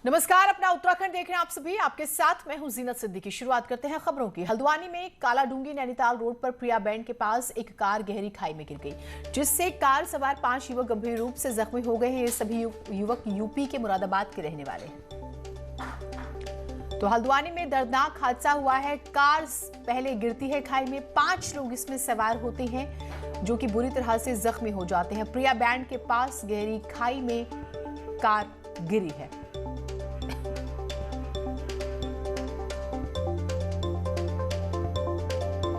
नमस्कार, अपना उत्तराखंड देख रहे हैं आप सभी। आपके साथ मैं हूं जीनत सिद्दीकी। शुरुआत करते हैं खबरों की। हल्द्वानी में कालाडूंगी नैनीताल रोड पर प्रिया बैंड के पास एक कार गहरी खाई में गिर गई, जिससे कार सवार 5 युवक गंभीर रूप से जख्मी हो गए हैं। ये सभी युवक यूपी के मुरादाबाद के रहने वाले हैं। तो हल्द्वानी में दर्दनाक हादसा हुआ है। कार पहले गिरती है खाई में, 5 लोग इसमें सवार होते हैं जो कि बुरी तरह से जख्मी हो जाते हैं। प्रिया बैंड के पास गहरी खाई में कार गिरी है।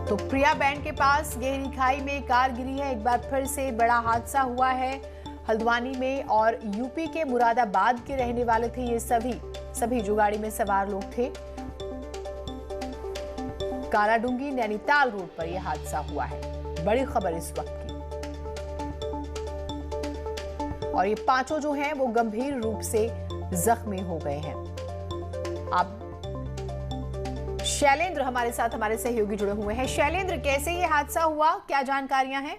तो प्रिया बैंड के पास गहरी खाई में कार गिरी है। एक बार फिर से बड़ा हादसा हुआ है हल्द्वानी में, और यूपी के मुरादाबाद के रहने वाले थे ये सभी जो गाड़ी में सवार लोग थे। कालाडूंगी नैनीताल रोड पर यह हादसा हुआ है। बड़ी खबर इस वक्त की। और ये 5 जो हैं वो गंभीर रूप से जख्मी हो गए हैं। अब शैलेंद्र हमारे साथ, हमारे सहयोगी जुड़े हुए हैं। शैलेंद्र, कैसे ये हादसा हुआ, क्या जानकारियां हैं?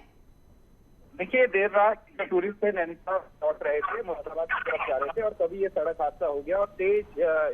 देखिए, देर रात टूरिस्ट से नैनीताल लौट रहे थे, मुरादाबाद की तरफ जा रहे थे और तभी ये सड़क हादसा हो गया और तेज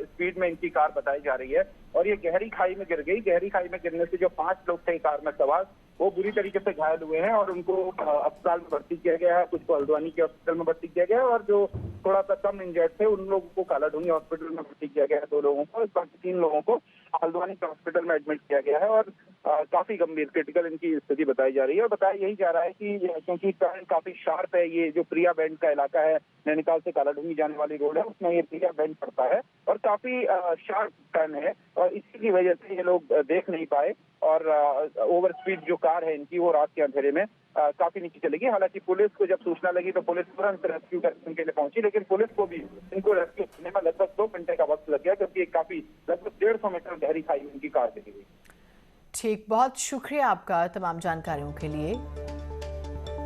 स्पीड में इनकी कार बताई जा रही है और ये गहरी खाई में गिर गई। गहरी खाई में गिरने से जो 5 लोग थे कार में सवार, वो बुरी तरीके से घायल हुए हैं और उनको अस्पताल में भर्ती किया गया है। कुछ को हल्द्वानी के हॉस्पिटल में भर्ती किया गया है और जो थोड़ा सा कम इंजर्ड थे उन लोगों को कालाडूंगी हॉस्पिटल में भर्ती किया गया है। 2 लोगों को, बाकी 3 लोगों को हल्द्वानी के हॉस्पिटल में एडमिट किया गया है और काफी गंभीर क्रिटिकल इनकी स्थिति बताई जा रही है। और बताया यही जा रहा है कि क्योंकि टर्न काफी शार्प है, ये जो प्रिया बैंड का इलाका है, नैनीताल से कालाडूंगी जाने वाली रोड है, उसमें ये प्रिया बैंड पड़ता है और काफी शार्प टर्न है और इसी की वजह से ये लोग देख नहीं पाए और ओवर स्पीड जो कार है इनकी, वो रात के अंधेरे में काफी नीचे चली गई। हालांकि पुलिस को जब सूचना लगी तो पुलिस तुरंत रेस्क्यू करने के लिए पहुंची, लेकिन पुलिस को भी इनको रेस्क्यू करने में लगभग 2 घंटे का वक्त लग गया क्योंकि काफी लगभग 150 मीटर गहरी खाई में उनकी कार चली गई। ठीक, बहुत शुक्रिया आपका तमाम जानकारियों के लिए।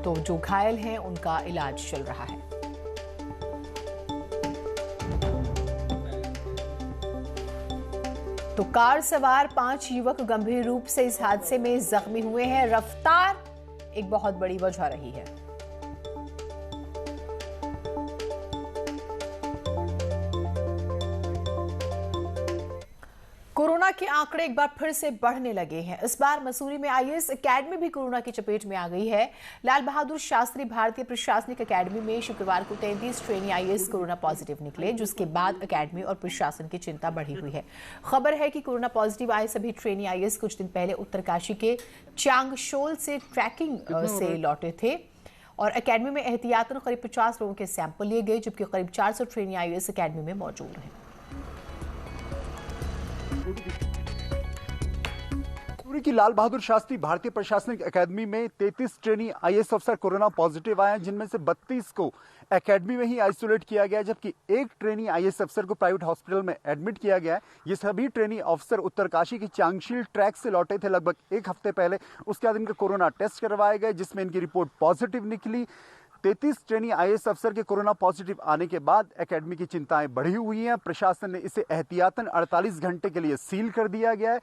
तो जो घायल हैं उनका इलाज चल रहा है। तो कार सवार 5 युवक गंभीर रूप से इस हादसे में जख्मी हुए हैं। रफ्तार एक बहुत बड़ी वजह रही है। कोरोना के आंकड़े एक बार फिर से बढ़ने लगे हैं। इस बार मसूरी में आईएएस एकेडमी भी कोरोना की चपेट में आ गई है। लाल बहादुर शास्त्री भारतीय प्रशासनिक एकेडमी में शुक्रवार को 33 ट्रेनी आईएएस कोरोना पॉजिटिव निकले, जिसके बाद एकेडमी और प्रशासन की चिंता बढ़ी हुई है। खबर है कि कोरोना पॉजिटिव आए सभी ट्रेनी आईएएस कुछ दिन पहले उत्तरकाशी के चांगशोल से ट्रैकिंग से लौटे थे और एकेडमी में एहतियातन करीब 50 लोगों के सैंपल लिए गए, जबकि करीब 400 ट्रेनी आईएएस एकेडमी में मौजूद हैं। मसूरी की लाल बहादुर शास्त्री भारतीय प्रशासनिक एकेडमी में 33 ट्रेनी आईएएस अफसर कोरोना पॉजिटिव आए हैं, जिनमें से 32 को एकेडमी में ही आइसोलेट किया गया, जबकि 1 ट्रेनी आईएएस अफसर को प्राइवेट हॉस्पिटल में एडमिट किया गया है। ये सभी ट्रेनी अफसर उत्तरकाशी की चांगशील ट्रैक से लौटे थे लगभग 1 हफ्ते पहले। उसके बाद इनके कोरोना टेस्ट करवाए गए, जिसमें इनकी रिपोर्ट पॉजिटिव निकली। 33 ट्रेनी आईएएस अफसर के कोरोना पॉजिटिव आने के बाद एकेडमी की चिंताएं बढ़ी हुई हैं। प्रशासन ने इसे एहतियातन 48 घंटे के लिए सील कर दिया गया है।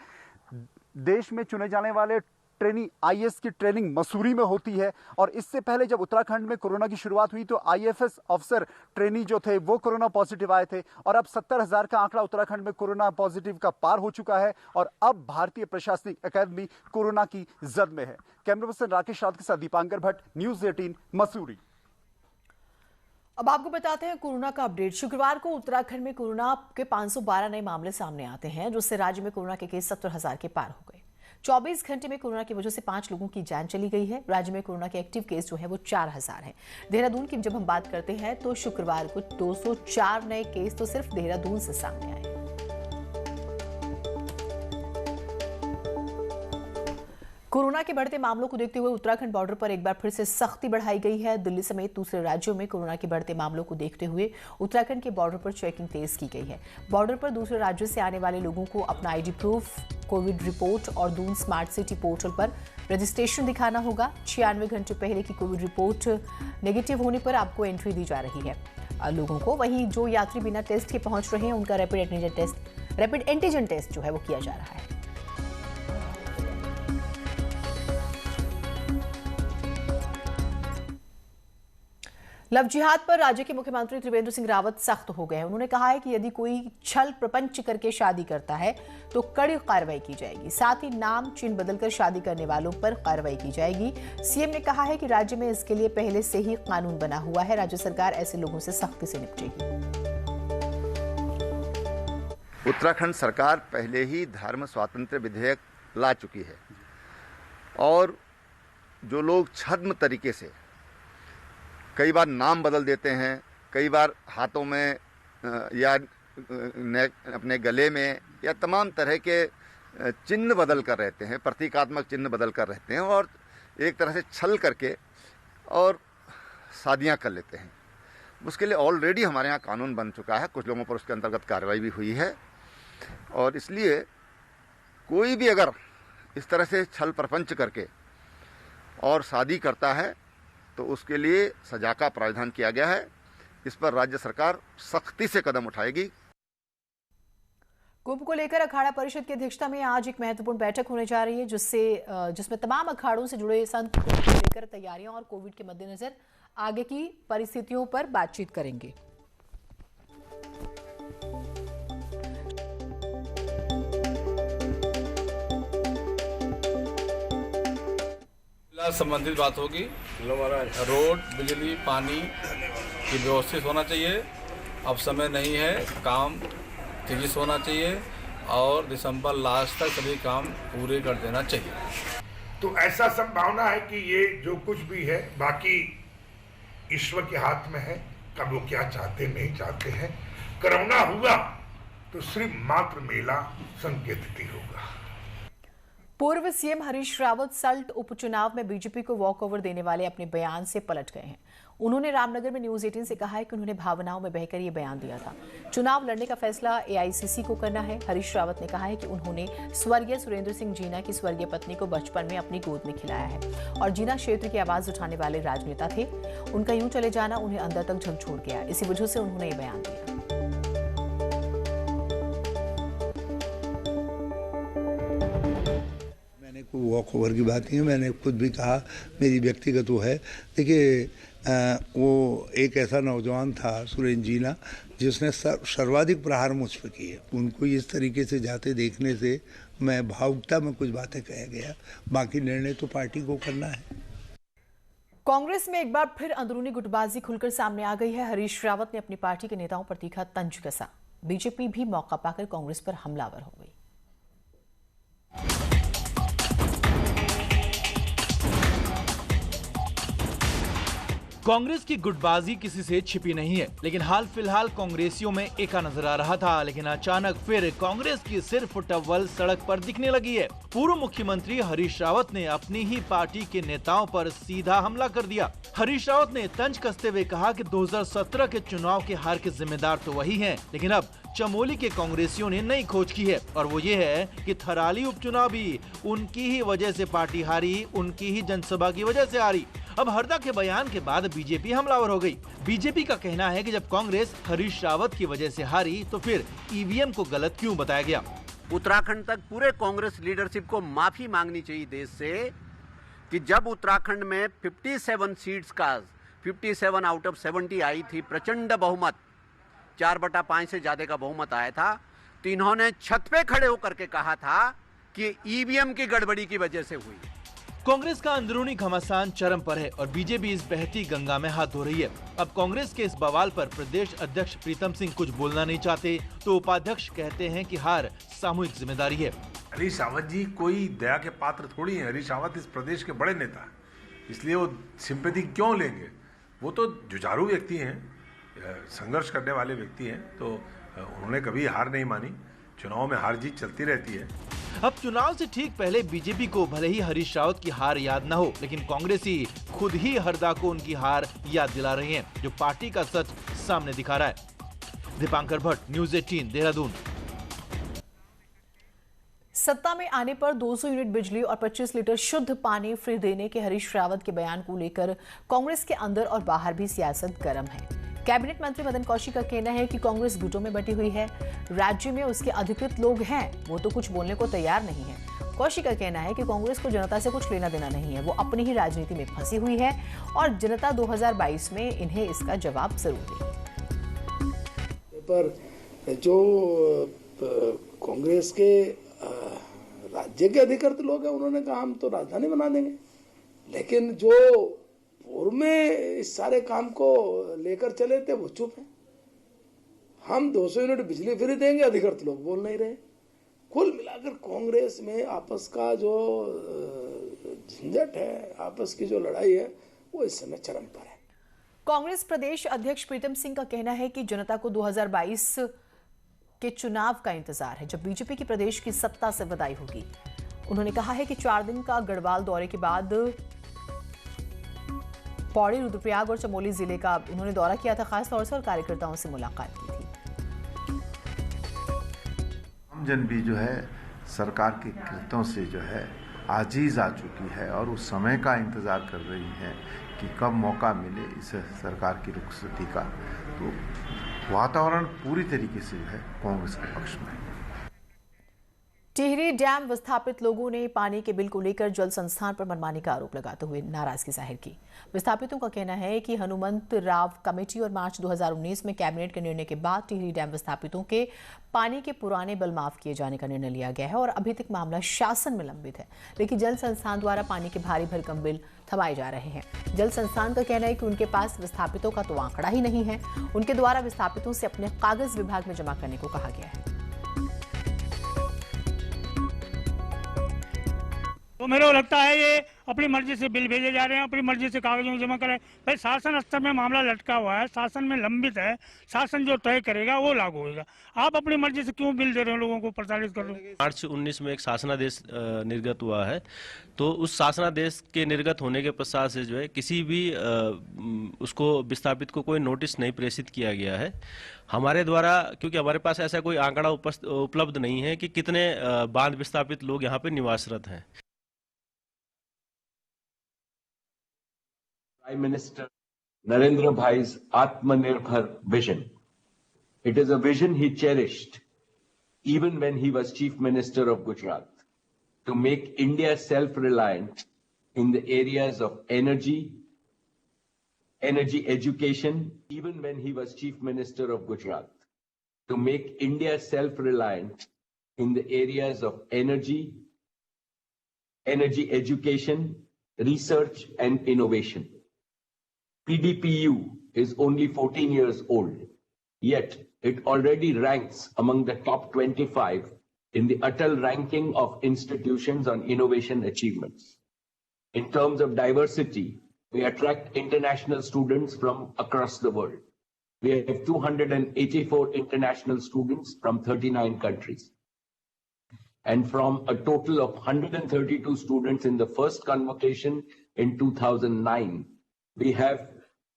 देश में चुने जाने वाले ट्रेनी आईएएस की ट्रेनिंग मसूरी में होती है और इससे पहले जब उत्तराखंड में कोरोना की शुरुआत हुई तो आईएफएस अफसर ट्रेनी जो थे वो कोरोना पॉजिटिव आए थे और अब 70,000 का आंकड़ा उत्तराखंड में कोरोना पॉजिटिव का पार हो चुका है और अब भारतीय प्रशासनिक एकेडमी कोरोना की जद में है। कैमरा पर्सन राकेश राउत के साथ दीपांकर भट्ट, न्यूज 18 मसूरी। अब आपको बताते हैं कोरोना का अपडेट। शुक्रवार को उत्तराखंड में कोरोना के 512 नए मामले सामने आते हैं, जिससे राज्य में कोरोना के केस 70,000 के पार हो गए। 24 घंटे में कोरोना की वजह से 5 लोगों की जान चली गई है। राज्य में कोरोना के एक्टिव केस जो है वो 4,000 है। देहरादून की जब हम बात करते हैं तो शुक्रवार को 204 नए केस तो सिर्फ देहरादून से सामने आए। कोरोना के बढ़ते मामलों को देखते हुए उत्तराखंड बॉर्डर पर एक बार फिर से सख्ती बढ़ाई गई है। दिल्ली समेत दूसरे राज्यों में कोरोना के बढ़ते मामलों को देखते हुए उत्तराखंड के बॉर्डर पर चेकिंग तेज की गई है। बॉर्डर पर दूसरे राज्यों से आने वाले लोगों को अपना आईडी प्रूफ, कोविड रिपोर्ट और दून स्मार्ट सिटी पोर्टल पर रजिस्ट्रेशन दिखाना होगा। 96 घंटे पहले की कोविड रिपोर्ट नेगेटिव होने पर आपको एंट्री दी जा रही है लोगों को। वहीं जो यात्री बिना टेस्ट के पहुंच रहे हैं उनका रैपिड एंटीजन टेस्ट जो है वो किया जा रहा है। लव जिहाद पर राज्य के मुख्यमंत्री त्रिवेंद्र सिंह रावत सख्त हो गए हैं। उन्होंने कहा है कि यदि कोई छल प्रपंच करके शादी करता है तो कड़ी कार्रवाई की जाएगी। साथ ही नाम चिन्ह बदलकर शादी करने वालों पर कार्रवाई की जाएगी। सीएम ने कहा है कि राज्य में इसके लिए पहले से ही कानून बना हुआ है। राज्य सरकार ऐसे लोगों से सख्ती से निपटेगी। उत्तराखंड सरकार पहले ही धर्म स्वातंत्र्य विधेयक ला चुकी है और जो लोग छद्म तरीके से कई बार नाम बदल देते हैं, कई बार हाथों में या अपने गले में या तमाम तरह के चिन्ह बदल कर रहते हैं, प्रतीकात्मक चिन्ह बदल कर रहते हैं और एक तरह से छल करके और शादियां कर लेते हैं। उसके लिए ऑलरेडी हमारे यहाँ कानून बन चुका है, कुछ लोगों पर उसके अंतर्गत कार्रवाई भी हुई है और इसलिए कोई भी अगर इस तरह से छल प्रपंच करके और शादी करता है तो उसके लिए सजा का प्रावधान किया गया है। इस पर राज्य सरकार सख्ती से कदम उठाएगी। कुंभ को लेकर अखाड़ा परिषद की अध्यक्षता में आज एक महत्वपूर्ण बैठक होने जा रही है, जिसमें तमाम अखाड़ों से जुड़े संत कुंभ को लेकर तैयारियों और कोविड के मद्देनजर आगे की परिस्थितियों पर बातचीत करेंगे। संबंधित बात होगी। रोड, बिजली, पानी की व्यवस्थित होना चाहिए। अब समय नहीं है, काम तेजी से होना चाहिए और दिसंबर लास्ट तक सभी काम पूरे कर देना चाहिए। तो ऐसा संभावना है कि ये जो कुछ भी है बाकी ईश्वर के हाथ में है, कब वो क्या चाहते नहीं चाहते हैं। कोरोना हुआ तो सिर्फ मात्र मेला संकेतित होगा। पूर्व सीएम हरीश रावत सल्ट उपचुनाव में बीजेपी को वॉकओवर देने वाले अपने बयान से पलट गए हैं। उन्होंने रामनगर में न्यूज 18 से कहा है कि उन्होंने भावनाओं में बहकर ये बयान दिया था। चुनाव लड़ने का फैसला एआईसीसी को करना है। हरीश रावत ने कहा है कि उन्होंने स्वर्गीय सुरेंद्र सिंह जीना की स्वर्गीय पत्नी को बचपन में अपनी गोद में खिलाया है और जीना क्षेत्र की आवाज उठाने वाले राजनेता थे। उनका यूं चले जाना उन्हें अंदर तक झकझोर गया। इसी वजह से उन्होंने ये बयान दिया। वॉक ओवर की बात नहीं है, मैंने खुद भी कहा, मेरी व्यक्तिगत वो है। देखिए वो एक ऐसा नौजवान था सुरेंद्र जीना जिसने सर्वाधिक प्रहार मुझ पर किए। उनको इस तरीके से जाते देखने से मैं भावुकता में कुछ बातें कह गया। बाकी निर्णय तो पार्टी को करना है। कांग्रेस में एक बार फिर अंदरूनी गुटबाजी खुलकर सामने आ गई है। हरीश रावत ने अपनी पार्टी के नेताओं पर तीखा तंज कसा। बीजेपी भी मौका पाकर कांग्रेस पर हमलावर हो गई। कांग्रेस की गुटबाजी किसी से छिपी नहीं है, लेकिन हाल फिलहाल कांग्रेसियों में एका नजर आ रहा था, लेकिन अचानक फिर कांग्रेस की सिर्फ टव्वल सड़क पर दिखने लगी है। पूर्व मुख्यमंत्री हरीश रावत ने अपनी ही पार्टी के नेताओं पर सीधा हमला कर दिया। हरीश रावत ने तंज कसते हुए कहा कि 2017 के चुनाव के हार के जिम्मेदार तो वही हैं, लेकिन अब चमोली के कांग्रेसियों ने नई खोज की है और वो ये है कि थराली उपचुनाव भी उनकी ही वजह से पार्टी हारी, उनकी ही जनसभा की वजह से हारी। अब हरदा के बयान के बाद बीजेपी हमलावर हो गई। बीजेपी का कहना है कि जब कांग्रेस हरीश रावत की वजह से हारी तो फिर ईवीएम को गलत क्यों बताया गया। उत्तराखंड तक पूरे कांग्रेस लीडरशिप को माफी मांगनी चाहिए देश से कि जब उत्तराखंड में 57 सीट्स का 57 आउट ऑफ 70 आई थी, प्रचंड बहुमत 4/5 से ज्यादा का बहुमत आया था, तो इन्होंने छत पे खड़े होकर के कहा था कि ईवीएम की गड़बड़ी की वजह से हुई। कांग्रेस का अंदरूनी घमासान चरम पर है और बीजेपी इस बहती गंगा में हाथ धो रही है। अब कांग्रेस के इस बवाल पर प्रदेश अध्यक्ष प्रीतम सिंह कुछ बोलना नहीं चाहते तो उपाध्यक्ष कहते हैं कि हार सामूहिक जिम्मेदारी है। हरीश रावत जी कोई दया के पात्र थोड़ी है। हरीश रावत इस प्रदेश के बड़े नेता हैं, इसलिए वो सिंपैथी क्यों लेंगे। वो तो जुझारू व्यक्ति हैं, संघर्ष करने वाले व्यक्ति हैं, तो उन्होंने कभी हार नहीं मानी। चुनाव में हार जीत चलती रहती है। अब चुनाव से ठीक पहले बीजेपी को भले ही हरीश रावत की हार याद न हो, लेकिन कांग्रेसी खुद ही हरदा को उनकी हार याद दिला रहे हैं, जो पार्टी का सच सामने दिखा रहा है। दीपांकर भट्ट, न्यूज 18, देहरादून। सत्ता में आने पर 200 यूनिट बिजली और 25 लीटर शुद्ध पानी फ्री देने के हरीश रावत के बयान को लेकर कांग्रेस के अंदर और बाहर भी सियासत गर्म है। कैबिनेट मंत्री मदन कौशिक का कहना है कि कांग्रेस गुटों में बटी हुई है। राज्य में उसके अधिकृत लोग हैं, वो तो कुछ बोलने को तैयार नहीं है। कौशिक का कहना है कि कांग्रेस को जनता से कुछ लेना देना नहीं है, वो अपनी ही राजनीति में फंसी हुई है और जनता 2022 में इन्हें इसका जवाब जरूर देगी। पर जो कांग्रेस के राज्य के अधिकृत लोग हैं, उन्होंने कहा हम तो राजधानी बना देंगे, लेकिन जो पूर्व में इस सारे काम को लेकर चले थे वो चुप है। हम 200 यूनिट बिजली फ्री देंगे, अधिकृत लोग बोल नहीं रहे। कुल मिलाकर कांग्रेस में आपस का जो झंझट है, आपस की जो लड़ाई है, वो इस समय चरम पर है। कांग्रेस प्रदेश अध्यक्ष प्रीतम सिंह का कहना है कि जनता को 2022 के चुनाव का इंतजार है, जब बीजेपी की प्रदेश की सत्ता से विदाई होगी। उन्होंने कहा है कि 4 दिन का गढ़वाल दौरे के बाद पौड़ी, रुद्रप्रयाग और चमोली जिले का उन्होंने दौरा किया था खास तौर से और कार्यकर्ताओं से मुलाकात की थी। जन भी जो है सरकार के कृत्यों से जो है आजीज आ चुकी है और उस समय का इंतजार कर रही है कि कब मौका मिले इस सरकार की रुखसती का। तो वातावरण पूरी तरीके से जो है कांग्रेस के पक्ष में है। टिहरी डैम विस्थापित लोगों ने पानी के बिल को लेकर जल संस्थान पर मनमानी का आरोप लगाते हुए नाराजगी जाहिर की। विस्थापितों का कहना है कि हनुमंत राव कमेटी और मार्च 2019 में कैबिनेट के निर्णय के बाद टिहरी डैम विस्थापितों के पानी के पुराने बिल माफ किए जाने का निर्णय लिया गया है और अभी तक मामला शासन में लंबित है, लेकिन जल संस्थान द्वारा पानी के भारी भरकम बिल थमाए जा रहे हैं। जल संस्थान का कहना है कि उनके पास विस्थापितों का तो आंकड़ा ही नहीं है। उनके द्वारा विस्थापितों से अपने कागज विभाग में जमा करने को कहा गया है। तो मेरे को लगता है ये अपनी मर्जी से बिल भेजे जा रहे हैं, अपनी मर्जी से कागजों में जमा कराए। भाई शासन स्तर में मामला लटका हुआ है, शासन में लंबित है, शासन जो तय करेगा वो लागू होगा। आप अपनी मर्जी से क्यों बिल दे रहे हो, लोगों को प्रताड़ित कर रहे हो। मार्च 19 में एक शासनादेश निर्गत हुआ है, तो उस शासनादेश के निर्गत होने के पश्चात से जो है किसी भी उसको विस्थापित को कोई नोटिस नहीं प्रेषित किया गया है हमारे द्वारा, क्योंकि हमारे पास ऐसा कोई आंकड़ा उपलब्ध नहीं है कि कितने बांध विस्थापित लोग यहाँ पे निवासरत हैं। Prime Minister Narendra Bhai's Atmanirbhar vision. It is a vision he cherished even when he was Chief Minister of Gujarat, to make India self-reliant in the areas of energy education, even when he was Chief Minister of Gujarat, to make India self-reliant in the areas of energy education, research and innovation. PDPU is only 14 years old, yet it already ranks among the top 25 in the Atal ranking of institutions on innovation achievements. In terms of diversity, we attract international students from across the world. We have 284 international students from 39 countries. And from a total of 132 students in the first convocation in 2009, we have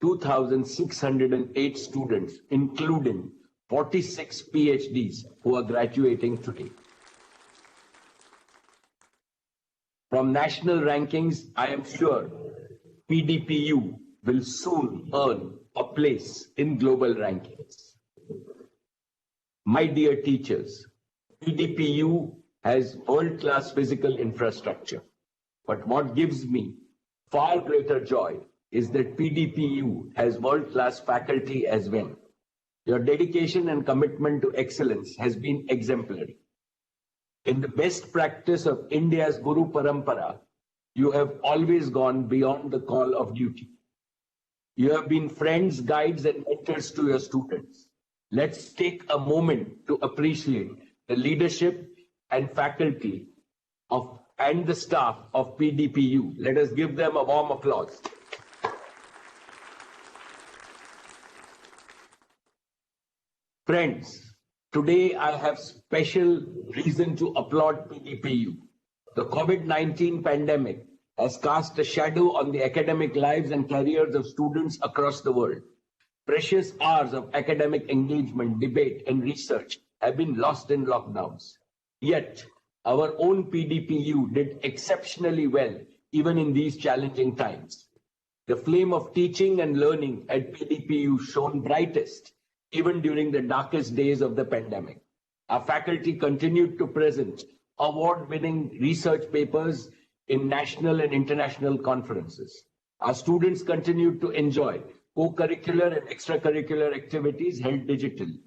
2,608 students, including 46 PhDs who are graduating today. From national rankings, I am sure PDPU will soon earn a place in global rankings. My dear teachers, PDPU has world-class physical infrastructure, but what gives me far greater joy is that PDPU has world-class faculty as well. Your dedication and commitment to excellence has been exemplary. In the best practice of India's Guru Parampara, you have always gone beyond the call of duty. You have been friends, guides, and mentors to your students. Let's take a moment to appreciate the leadership and faculty and the staff of PDPU. Let us give them a warm applause. Friends, today I have special reason to applaud PDPU. The COVID-19 pandemic has cast a shadow on the academic lives and careers of students across the world. Precious hours of academic engagement, debate, and research have been lost in lockdowns. Yet, our own PDPU did exceptionally well even in these challenging times. The flame of teaching and learning at PDPU shone brightest even during the darkest days of the pandemic. Our faculty continued to present award-winning research papers in national and international conferences. Our students continue to enjoy co-curricular and extracurricular activities held digitally.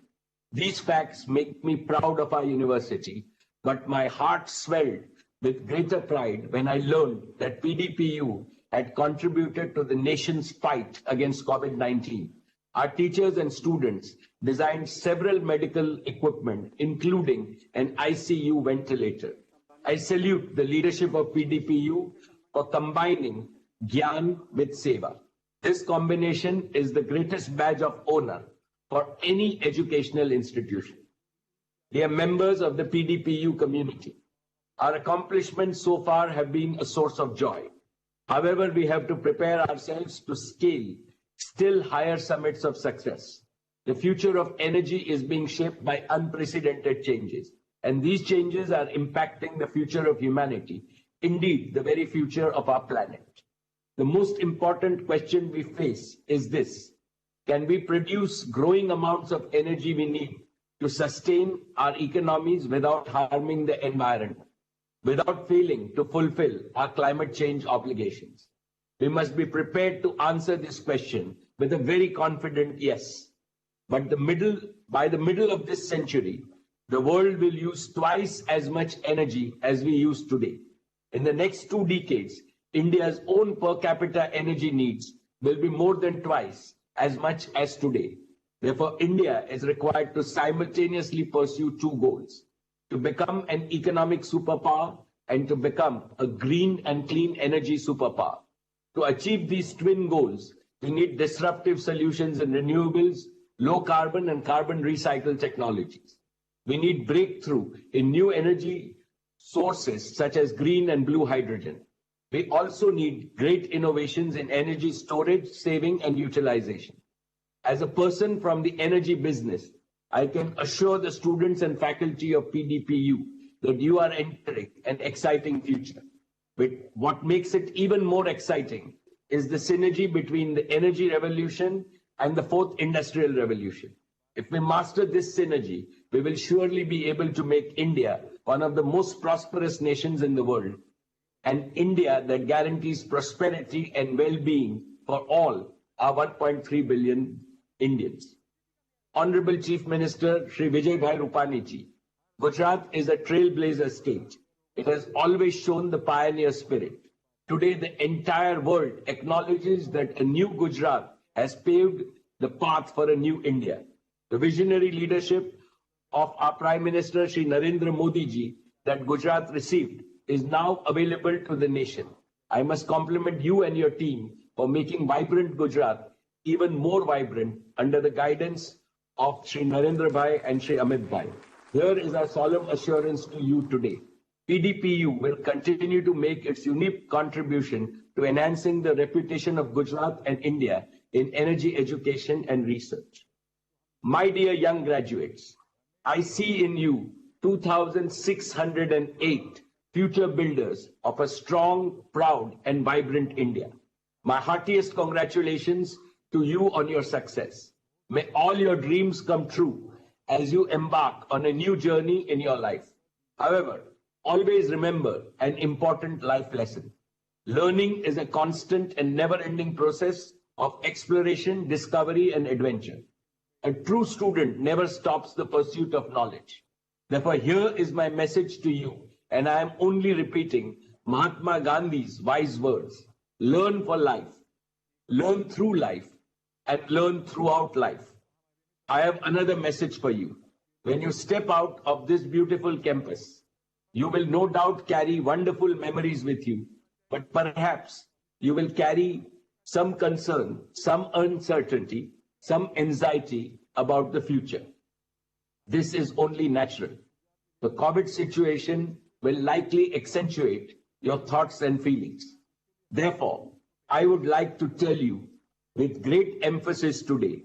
These facts make me proud of our university, but my heart swelled with greater pride when I learned that PDPU had contributed to the nation's fight against COVID-19. Our teachers and students designed several medical equipment, including an ICU ventilator. I salute the leadership of PDPU for combining Gyan with Seva. This combination is the greatest badge of honor for any educational institution. Dear members of the PDPU community, our accomplishments so far have been a source of joy. However, we have to prepare ourselves to scale still higher summits of success. The future of energy is being shaped by unprecedented changes, and these changes are impacting the future of humanity, indeed, the very future of our planet. The most important question we face is this: can we produce growing amounts of energy we need to sustain our economies without harming the environment, without failing to fulfill our climate change obligations? We must be prepared to answer this question with a very confident yes. But by the middle of this century, the world will use twice as much energy as we use today. In the next 2 decades, India's own per capita energy needs will be more than twice as much as today. Therefore, India is required to simultaneously pursue 2 goals: to become an economic superpower and to become a green and clean energy superpower. To achieve these twin goals, we need disruptive solutions in renewables, low carbon and carbon recycled technologies. We need breakthrough in new energy sources such as green and blue hydrogen. We also need great innovations in energy storage, saving and utilization. As a person from the energy business, I can assure the students and faculty of PDPU that you are entering an exciting future. But what makes it even more exciting is the synergy between the energy revolution and the 4th industrial revolution. If we master this synergy, we will surely be able to make India one of the most prosperous nations in the world, an India that guarantees prosperity and well-being for all our 1.3 billion Indians. Honorable Chief Minister Shri Vijay Bhai Rupani ji, Gujarat is a trailblazer state. It has always shown the pioneer spirit. Today, the entire world acknowledges that a new Gujarat has paved the path for a new India. The visionary leadership of our Prime Minister Shri Narendra Modi ji that Gujarat received is now available to the nation. I must compliment you and your team for making vibrant Gujarat even more vibrant under the guidance of Shri Narendra Bhai and Shri Amit Bhai. Here is our solemn assurance to you today. PDPU will continue to make its unique contribution to enhancing the reputation of Gujarat and India in energy education and research. My dear young graduates, I see in you 2,608 future builders of a strong, proud, and vibrant India. My heartiest congratulations to you on your success. May all your dreams come true as you embark on a new journey in your life. However, always remember an important life lesson. Learning is a constant and never-ending process of exploration, discovery, and adventure. A true student never stops the pursuit of knowledge. Therefore, here is my message to you, and I am only repeating Mahatma Gandhi's wise words. Learn for life, learn through life, and learn throughout life. I have another message for you. When you step out of this beautiful campus, you will no doubt carry wonderful memories with you, but perhaps you will carry some concern, some uncertainty, some anxiety about the future. This is only natural. The COVID situation will likely accentuate your thoughts and feelings. Therefore, I would like to tell you with great emphasis today,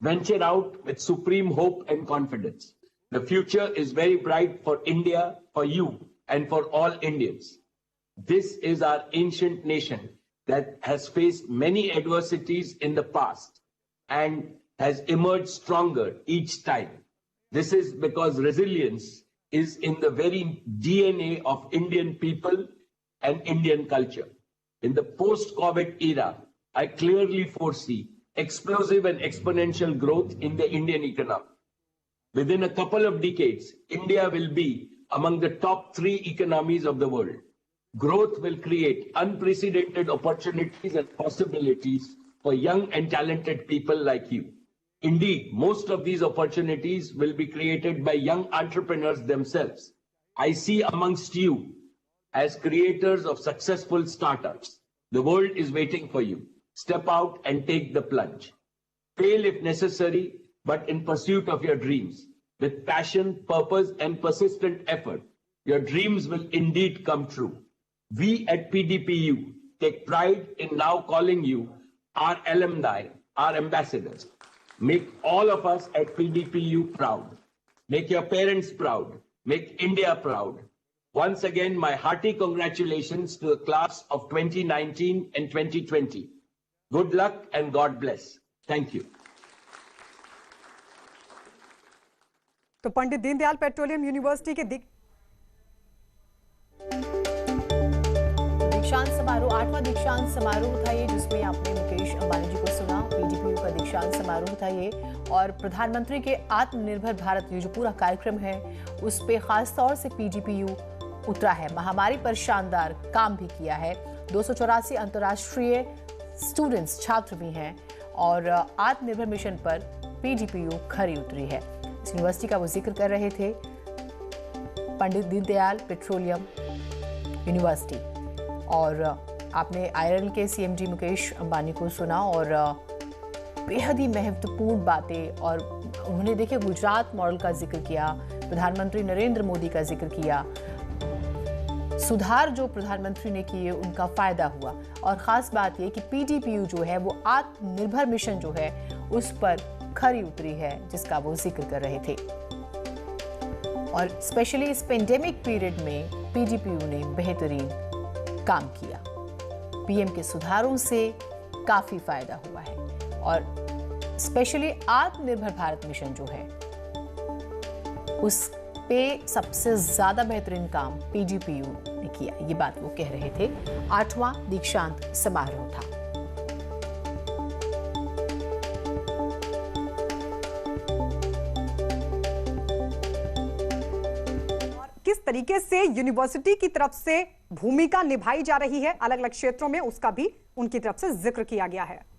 venture out with supreme hope and confidence. The future is very bright for India, for you, and for all Indians. This is our ancient nation that has faced many adversities in the past and has emerged stronger each time. This is because resilience is in the very DNA of Indian people and Indian culture. In the post-COVID era, I clearly foresee explosive and exponential growth in the Indian economy. Within a couple of decades, India will be among the top 3 economies of the world. Growth will create unprecedented opportunities and possibilities for young and talented people like you. Indeed, most of these opportunities will be created by young entrepreneurs themselves. I see amongst you as creators of successful startups. The world is waiting for you. Step out and take the plunge. Fail if necessary, but in pursuit of your dreams. With passion, purpose, and persistent effort, your dreams will indeed come true. We at PDPU take pride in now calling you our alumni, our ambassadors. Make all of us at PDPU proud. Make your parents proud. Make India proud. Once again, my hearty congratulations to the class of 2019 and 2020. Good luck and God bless. Thank you. तो Pandit Deendayal petroleum university के दीक्षांत समारोह 8वां दीक्षांत समारोह था ये, जिसमें आपने मुकेश अंबानी जी को सुना। पीडीपीयू का दीक्षांत समारोह था ये, और प्रधानमंत्री के आत्मनिर्भर भारत ये जो पूरा कार्यक्रम है उस पे खास तौर से पीडीपीयू उतरा है। महामारी पर शानदार काम भी किया है। 284 अंतर्राष्ट्रीय स्टूडेंट्स छात्र भी हैं, और आत्मनिर्भर मिशन पर पीडीपीयू खरी उतरी है। इस यूनिवर्सिटी का वो जिक्र कर रहे थे, पंडित दीनदयाल पेट्रोलियम यूनिवर्सिटी। और आपने आईआरएल के सीएमडी मुकेश अंबानी को सुना, और बेहद ही महत्वपूर्ण बातें, और उन्होंने देखिए गुजरात मॉडल का जिक्र किया, प्रधानमंत्री नरेंद्र मोदी का जिक्र किया। सुधार जो प्रधानमंत्री ने किए उनका फायदा हुआ, और खास बात यह कि पीडीपीयू जो है वो आत्मनिर्भर मिशन जो है उस पर खरी उतरी है, जिसका वो जिक्र कर रहे थे। और स्पेशली इस पेंडेमिक पीरियड में पीडीपीयू ने बेहतरीन काम किया। पीएम के सुधारों से काफी फायदा हुआ है, और स्पेशली आत्मनिर्भर भारत मिशन जो है उस पे सबसे ज्यादा बेहतरीन काम पीडीपीयू ने किया। ये बात वो कह रहे थे। 8वां दीक्षांत समारोह था। किस तरीके से यूनिवर्सिटी की तरफ से भूमिका निभाई जा रही है अलग अलग क्षेत्रों में, उसका भी उनकी तरफ से जिक्र किया गया है।